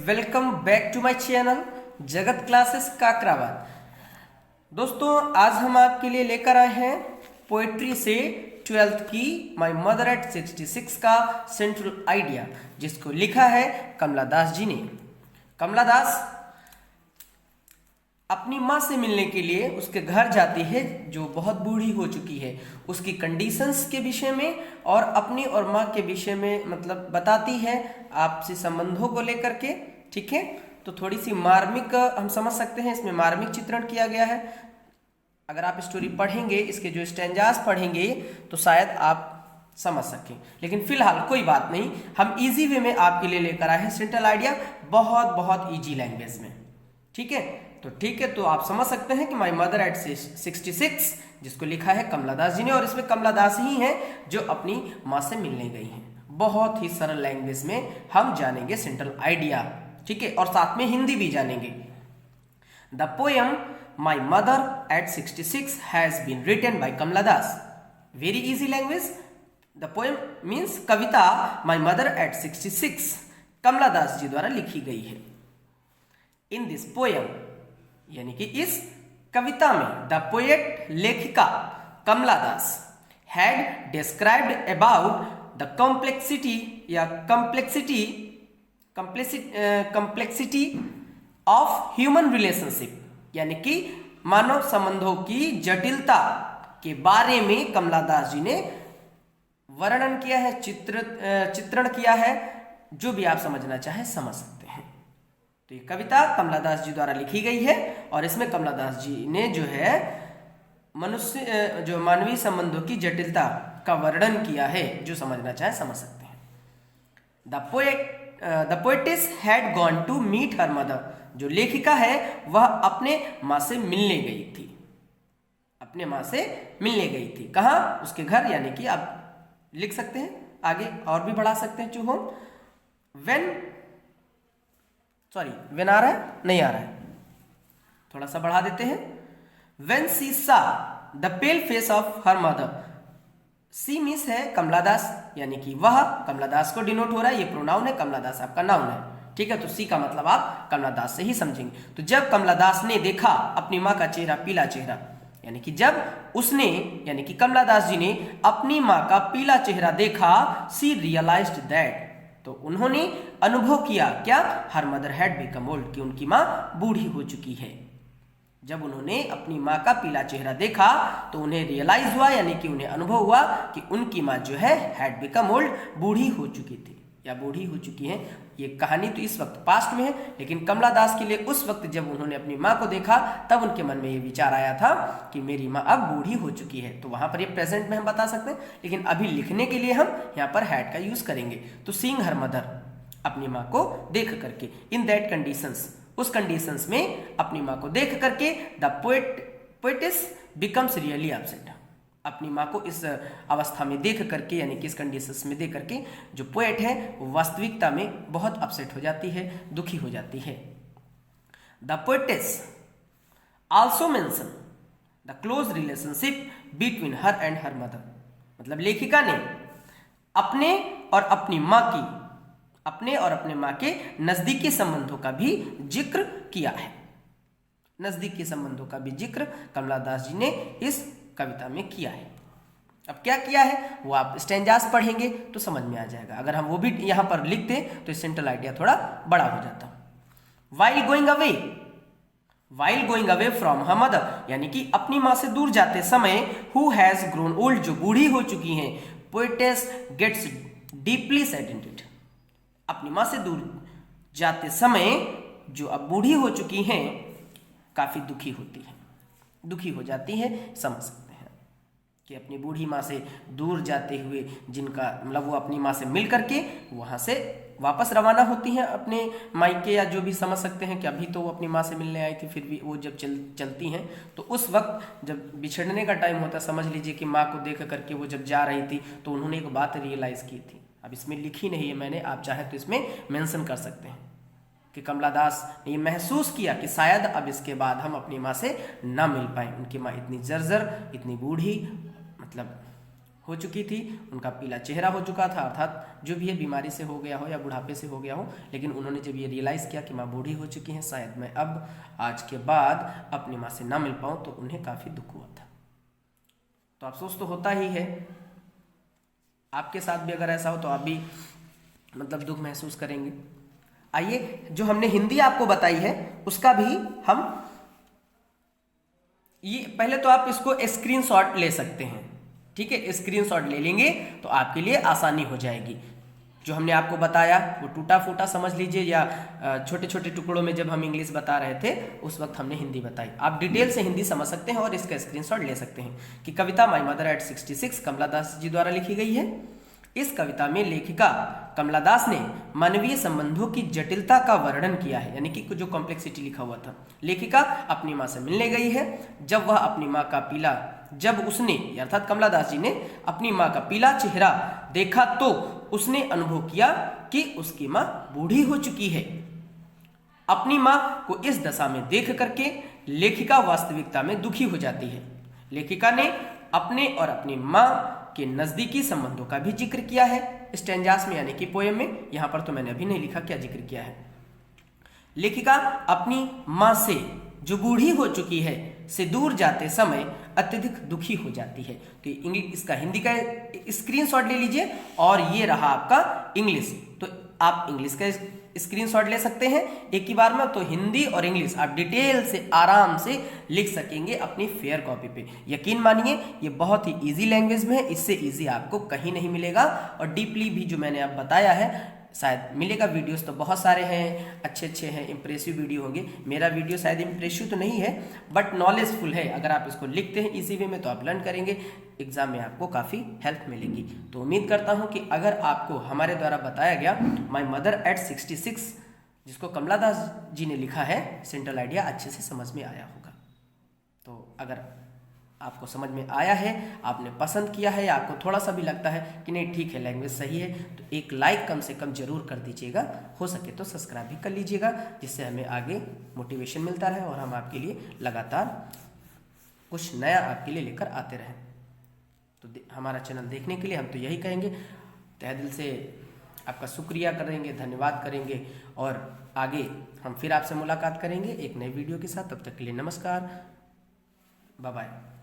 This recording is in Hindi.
Welcome back to my channel Jagat classes Kakrabad. दोस्तों, आज हम आपके लिए लेकर आए हैं पोएट्री से 12th की माय मदर एट 66 का सेंट्रल आइडिया, जिसको लिखा है कमला दास जी ने। कमला दास अपनी माँ से मिलने के लिए उसके घर जाती है, जो बहुत बूढ़ी हो चुकी है। उसकी कंडीशंस के विषय में और अपनी और माँ के विषय में मतलब बताती है, आपसी संबंधों को लेकर के। ठीक है, तो थोड़ी सी मार्मिक हम समझ सकते हैं, इसमें मार्मिक चित्रण किया गया है। अगर आप स्टोरी पढ़ेंगे, इसके जो स्टैंजास पढ़ेंगे, तो शायद आप समझ सकें, लेकिन फिलहाल कोई बात नहीं, हम इजी वे में आपके लिए लेकर आए हैं सेंट्रल आइडिया, बहुत बहुत इजी लैंग्वेज में। ठीक है, तो आप समझ सकते हैं कि माई मदर एट 66, जिसको लिखा है कमला दास जी ने, और इसमें कमला दास ही हैं जो अपनी माँ से मिलने गई हैं। बहुत ही सरल लैंग्वेज में हम जानेंगे सेंट्रल आइडिया। ठीक है, और साथ में हिंदी भी जानेंगे। The poem my mother at 66 has been written by Kamala Das. Very easy language. The poem means कविता my mother at 66 Kamala Das ji द्वारा लिखी गई है। इन दिस पोएम, यानी कि इस कविता में, द पोएट लेखिका Kamala Das had described about the complexity of human relationship, यानी कि मानव संबंधों की जटिलता के बारे में कमला दास जी ने वर्णन किया है, चित्रण किया है। जो भी आप समझना चाहे समझ सकते हैं। तो ये कविता कमला दास जी द्वारा लिखी गई है, और इसमें कमला दास जी ने जो है मानवीय संबंधों की जटिलता का वर्णन किया है। जो समझना चाहे समझ सकते हैं। The poetess had gone to meet her mother. जो लेखिका है वह अपने माँ से मिलने गई थी। अपने माँ से मिलने गई थी कहाँ? उसके घर, यानी कि आप लिख सकते हैं, आगे और भी बढ़ा सकते हैं। चूहो वेन आ रहा है, नहीं आ रहा है, थोड़ा सा बढ़ा देते हैं। When she saw the pale face of her mother. She miss है कमला दास, यानी कि वह कमला दास को डिनोट हो रहा है। ये प्रोनाउन है, कमला दास आपका नाउन है। ठीक है, तो सी का मतलब आप कमला दास से ही समझेंगे। तो जब कमला दास ने देखा अपनी माँ का चेहरा, पीला चेहरा, यानी कि जब उसने, यानी कि कमला दास जी ने अपनी माँ का पीला चेहरा देखा, सी रियलाइज्ड दैट, तो उन्होंने अनुभव किया क्या? Her mother had become old, कि उनकी माँ बूढ़ी हो चुकी है। जब उन्होंने अपनी माँ का पीला चेहरा देखा तो उन्हें रियलाइज हुआ, यानी कि उन्हें अनुभव हुआ कि उनकी माँ जो है हैड बिकम ओल्ड, बूढ़ी हो चुकी थी या बूढ़ी हो चुकी हैं। ये कहानी तो इस वक्त पास्ट में है, लेकिन कमला दास के लिए उस वक्त जब उन्होंने अपनी माँ को देखा, तब उनके मन में ये विचार आया था कि मेरी माँ अब बूढ़ी हो चुकी है। तो वहां पर ये प्रेजेंट में हम बता सकते हैं, लेकिन अभी लिखने के लिए हम यहाँ पर हैड का यूज करेंगे। तो सीइंग हर मदर, अपनी माँ को देख करके, इन दैट कंडीशंस, उस कंडीशंस में अपनी माँ को देख करके, the poet's becomes really upset. अपनी माँ को इस अवस्था में देख करके, यानी कि इस कंडीशंस में देख करके, जो पोएट है वो वास्तविकता में बहुत अपसेट हो जाती है, दुखी हो जाती है। The poet's also mention the close relationship between her and her mother. मतलब लेखिका ने अपने और अपनी माँ के नजदीकी संबंधों का भी जिक्र किया है। नजदीकी संबंधों का भी जिक्र कमला दास जी ने इस कविता में किया है। अब क्या किया है वो आप स्टैंजास पढ़ेंगे तो समझ में आ जाएगा। अगर हम वो भी यहां पर लिख दें तो सेंट्रल आइडिया थोड़ा बड़ा हो जाता। While going away from her mother, यानी कि अपनी माँ से दूर जाते समय, हु हैज ग्रोन ओल्ड, जो बूढ़ी हो चुकी हैं, पोएटेस गेट्स डीपली सैडेंटेड। अपनी माँ से दूर जाते समय जो अब बूढ़ी हो चुकी हैं, काफी दुखी हो जाती है। समझ सकते हैं कि अपनी बूढ़ी माँ से दूर जाते हुए, जिनका मतलब वो अपनी माँ से मिल करके वहां से वापस रवाना होती हैं अपने मायके, या जो भी समझ सकते हैं कि अभी तो वो अपनी माँ से मिलने आई थी, फिर भी वो जब चलती हैं तो उस वक्त जब बिछड़ने का टाइम होता, समझ लीजिए कि माँ को देख करके वो जब जा रही थी, तो उन्होंने एक बात रियलाइज की थी। अब इसमें लिखी नहीं है मैंने, आप चाहे तो इसमें मेंशन कर सकते हैं कि कमला दास ने ये महसूस किया कि शायद अब इसके बाद हम अपनी माँ से ना मिल पाए। उनकी माँ इतनी जर्जर, इतनी बूढ़ी मतलब हो चुकी थी, उनका पीला चेहरा हो चुका था, अर्थात जो भी है बीमारी से हो गया हो या बुढ़ापे से हो गया हो, लेकिन उन्होंने जब ये रियलाइज़ किया कि माँ बूढ़ी हो चुकी हैं, शायद मैं अब आज के बाद अपनी माँ से ना मिल पाऊँ, तो उन्हें काफ़ी दुख हुआ था। तो अफसोस तो होता ही है, आपके साथ भी अगर ऐसा हो तो आप भी मतलब दुख महसूस करेंगे। आइए, जो हमने हिंदी आपको बताई है उसका भी हम ये पहले तो आप इसको स्क्रीनशॉट ले सकते हैं, ठीक है, स्क्रीनशॉट ले लेंगे तो आपके लिए आसानी हो जाएगी। जो हमने आपको बताया वो टूटा फूटा समझ लीजिए, या छोटे छोटे टुकड़ों में जब हम इंग्लिश बता रहे थे उस वक्त हमने हिंदी बताई। आप डिटेल से हिंदी समझ सकते हैं और इसका स्क्रीनशॉट ले सकते हैं कि कविता my mother at 66 Kamala Das ji द्वारा लिखी गई है। इस कविता में लेखिका कमला दास ने मानवीय संबंधों की जटिलता का वर्णन किया है, यानी कि जो कॉम्प्लेक्सिटी लिखा हुआ था। लेखिका अपनी माँ से मिलने गई है, जब उसने अर्थात कमला दास जी ने अपनी माँ का पीला चेहरा देखा तो उसने अनुभव किया कि उसकी माँ बूढ़ी हो चुकी है। अपनी माँ को इस दशा में देख करके लेखिका वास्तविकता में दुखी हो जाती है। लेखिका ने अपने और अपनी माँ के नजदीकी संबंधों का भी जिक्र किया है स्टैंजास में, यानी कि पोएम में। यहां पर तो मैंने अभी नहीं लिखा क्या जिक्र किया है। लेखिका अपनी माँ से जो बूढ़ी हो चुकी है से दूर जाते समय अत्यधिक दुखी हो जाती है। तो इसका हिंदी का स्क्रीनशॉट ले लीजिए और ये रहा आपका इंग्लिश। तो आप इंग्लिश का स्क्रीनशॉट ले सकते हैं एक ही बार में, तो हिंदी और इंग्लिश आप डिटेल से आराम से लिख सकेंगे अपनी फेयर कॉपी पे। यकीन मानिए ये बहुत ही इजी लैंग्वेज में है, इससे इजी आपको कहीं नहीं मिलेगा। और डीपली भी जो मैंने अब बताया है शायद मिलेगा। वीडियोस तो बहुत सारे हैं, अच्छे अच्छे हैं, इंप्रेसिव वीडियो होंगे। मेरा वीडियो शायद इंप्रेसिव तो नहीं है बट नॉलेजफुल है। अगर आप इसको लिखते हैं इजी वे में तो आप लर्न करेंगे, एग्जाम में आपको काफ़ी हेल्प मिलेगी। तो उम्मीद करता हूं कि अगर आपको हमारे द्वारा बताया गया माई मदर एट 66 जिसको कमला दास जी ने लिखा है सेंट्रल आइडिया अच्छे से समझ में आया होगा। तो अगर आपको समझ में आया है, आपने पसंद किया है, या आपको थोड़ा सा भी लगता है कि नहीं ठीक है लैंग्वेज सही है, तो एक लाइक कम से कम जरूर कर दीजिएगा। हो सके तो सब्सक्राइब भी कर लीजिएगा, जिससे हमें आगे मोटिवेशन मिलता रहे और हम आपके लिए लगातार कुछ नया आपके लिए लेकर आते रहें। तो हमारा चैनल देखने के लिए हम तो यही कहेंगे, तहे दिल से आपका शुक्रिया करेंगे, धन्यवाद करेंगे। और आगे हम फिर आपसे मुलाकात करेंगे एक नई वीडियो के साथ। तब तक के लिए नमस्कार, बाय बाय।